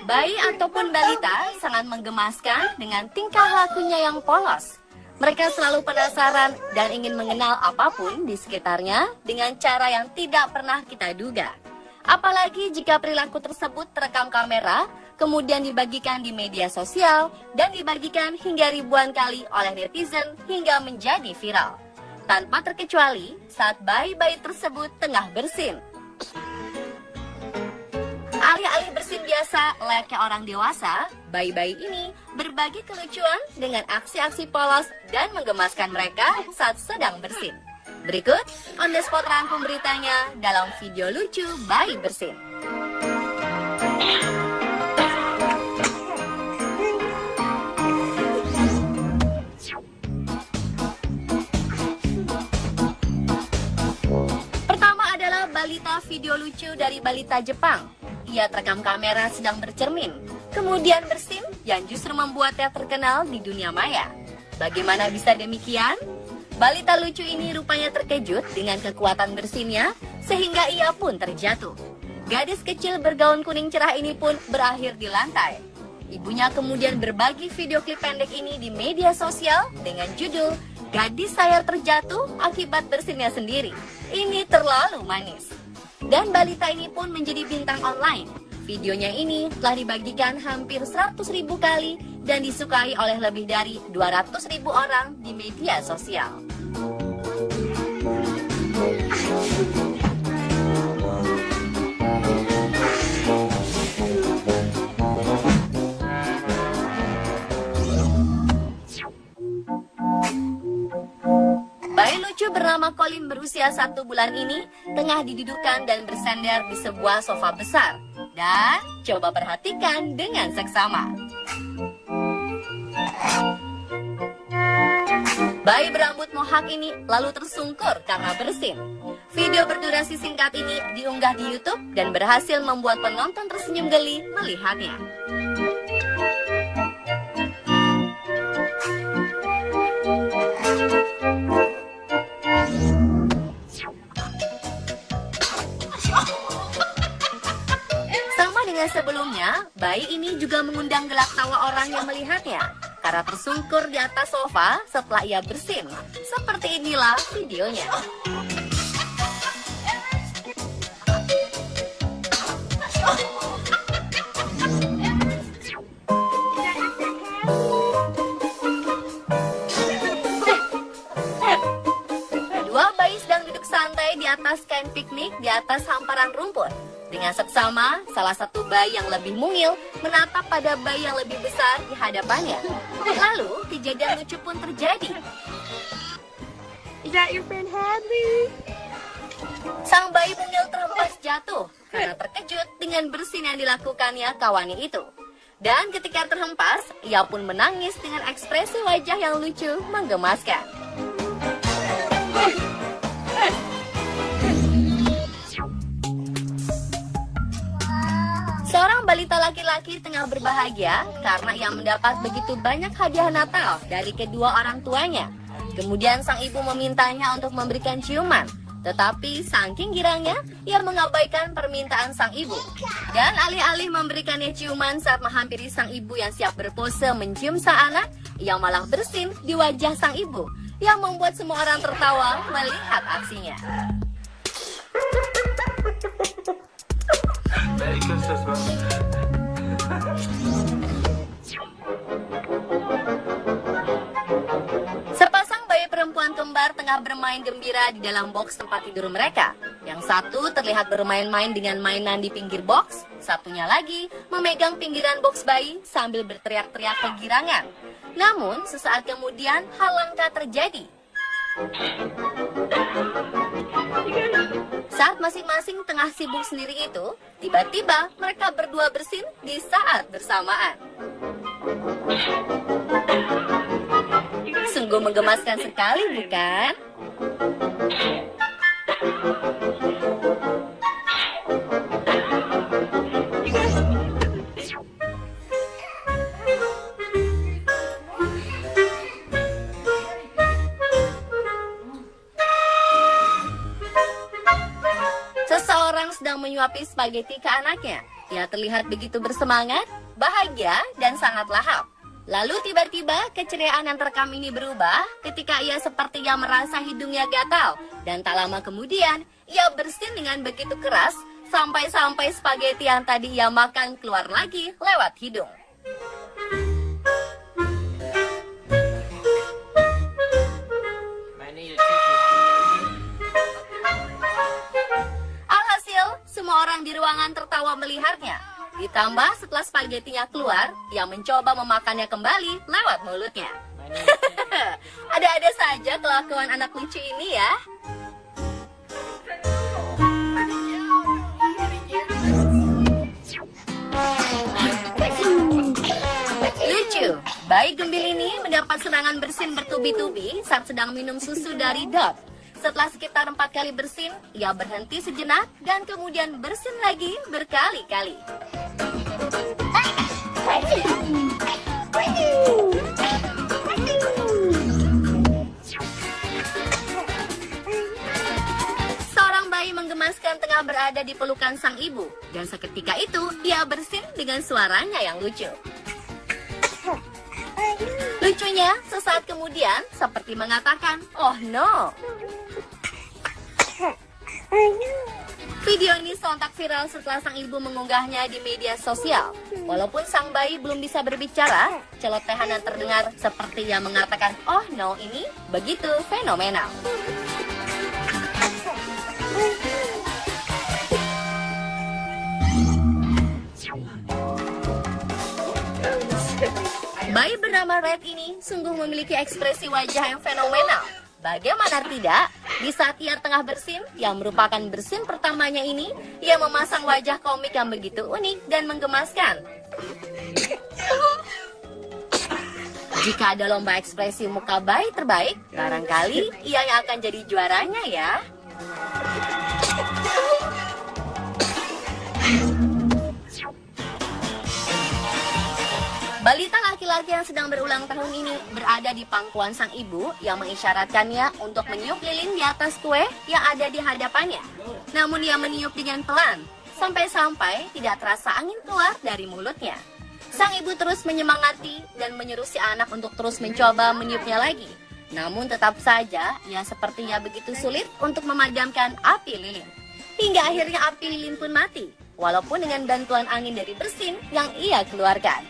Bayi ataupun balita sangat menggemaskan dengan tingkah lakunya yang polos. Mereka selalu penasaran dan ingin mengenal apapun di sekitarnya dengan cara yang tidak pernah kita duga. Apalagi jika perilaku tersebut terekam kamera, kemudian dibagikan di media sosial, dan dibagikan hingga ribuan kali oleh netizen hingga menjadi viral. Tanpa terkecuali saat bayi-bayi tersebut tengah bersin. Alih-alih bersin biasa layaknya orang dewasa, bayi-bayi ini berbagi kelucuan dengan aksi-aksi polos dan menggemaskan mereka saat sedang bersin. Berikut On The Spot rangkum beritanya dalam video lucu bayi bersin. Pertama adalah balita video lucu dari balita Jepang. Ia terekam kamera sedang bercermin, kemudian bersin yang justru membuatnya terkenal di dunia maya. Bagaimana bisa demikian? Balita lucu ini rupanya terkejut dengan kekuatan bersinnya, sehingga ia pun terjatuh. Gadis kecil bergaun kuning cerah ini pun berakhir di lantai. Ibunya kemudian berbagi video klip pendek ini di media sosial dengan judul "Gadis saya terjatuh akibat bersinnya sendiri. Ini terlalu manis." Dan balita ini pun menjadi bintang online. Videonya ini telah dibagikan hampir 100.000 kali dan disukai oleh lebih dari 200.000 orang di media sosial. Bayi lucu bernama Colin berusia 1 bulan ini tengah didudukkan dan bersandar di sebuah sofa besar. Dan coba perhatikan dengan seksama. Bayi berambut mohak ini lalu tersungkur karena bersin. Video berdurasi singkat ini diunggah di YouTube dan berhasil membuat penonton tersenyum geli melihatnya. Sebelumnya, bayi ini juga mengundang gelak tawa orang yang melihatnya karena tersungkur di atas sofa setelah ia bersin. Seperti inilah videonya. Dua bayi sedang duduk santai di atas kain piknik di atas hamparan rumput. Dengan seksama, salah satu bayi yang lebih mungil menatap pada bayi yang lebih besar di hadapannya. Lalu, kejadian lucu pun terjadi. Is that your friend Hadley? Sang bayi mungil terhempas jatuh karena terkejut dengan bersin yang dilakukannya kawannya itu. Dan ketika terhempas, ia pun menangis dengan ekspresi wajah yang lucu menggemaskan. Seorang balita laki-laki tengah berbahagia karena ia mendapat begitu banyak hadiah Natal dari kedua orang tuanya. Kemudian sang ibu memintanya untuk memberikan ciuman. Tetapi saking girangnya, ia mengabaikan permintaan sang ibu. Dan alih-alih memberikannya ciuman saat menghampiri sang ibu yang siap berpose mencium sang anak, ia malah bersin di wajah sang ibu, yang membuat semua orang tertawa melihat aksinya. Sepasang bayi perempuan kembar tengah bermain gembira di dalam box tempat tidur mereka. Yang satu terlihat bermain-main dengan mainan di pinggir box, satunya lagi memegang pinggiran box bayi sambil berteriak-teriak kegirangan. Namun, sesaat kemudian hal langka terjadi. Saat masing-masing tengah sibuk sendiri itu, tiba-tiba mereka berdua bersin di saat bersamaan. Sungguh menggemaskan sekali, bukan? seseorang sedang menyuapi spaghetti ke anaknya. Ia terlihat begitu bersemangat, bahagia, dan sangat lahap. Lalu tiba-tiba keceriaan yang terekam ini berubah ketika ia sepertinya merasa hidungnya gatal. Dan tak lama kemudian, ia bersin dengan begitu keras sampai-sampai spaghetti yang tadi ia makan keluar lagi lewat hidung. Alhasil, semua orang di ruangan tertawa melihatnya. Ditambah setelah spagettinya keluar, ia mencoba memakannya kembali lewat mulutnya. Ada-ada saja kelakuan anak lucu ini ya. Lucu, bayi gembil ini mendapat serangan bersin bertubi-tubi saat sedang minum susu dari Dot. Setelah sekitar 4 kali bersin, ia berhenti sejenak dan kemudian bersin lagi berkali-kali. Seorang bayi menggemaskan tengah berada di pelukan sang ibu, dan seketika itu ia bersin dengan suaranya yang lucu. Lucunya, sesaat kemudian seperti mengatakan, "Oh no." Video ini sontak viral setelah sang ibu mengunggahnya di media sosial. Walaupun sang bayi belum bisa berbicara, celotehan yang terdengar seperti yang mengatakan "oh no" ini begitu fenomenal. Bayi bernama Red ini sungguh memiliki ekspresi wajah yang fenomenal. Bagaimana tidak, di saat ia tengah bersin, yang merupakan bersin pertamanya ini, ia memasang wajah komik yang begitu unik dan menggemaskan. Jika ada lomba ekspresi muka bayi terbaik, barangkali ia yang akan jadi juaranya ya. Balita laki-laki yang sedang berulang tahun ini berada di pangkuan sang ibu yang mengisyaratkannya untuk meniup lilin di atas kue yang ada di hadapannya. Namun ia meniup dengan pelan, sampai-sampai tidak terasa angin keluar dari mulutnya. Sang ibu terus menyemangati dan menyuruh si anak untuk terus mencoba meniupnya lagi. Namun tetap saja ia sepertinya begitu sulit untuk memadamkan api lilin. Hingga akhirnya api lilin pun mati. Walaupun dengan bantuan angin dari bersin yang ia keluarkan.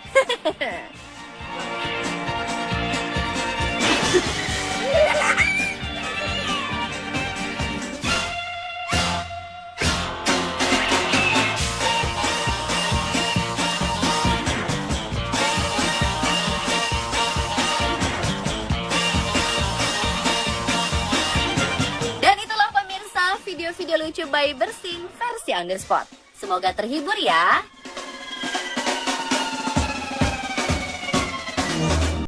Dan itulah pemirsa video-video lucu bayi bersin versi on the spot. Semoga terhibur ya.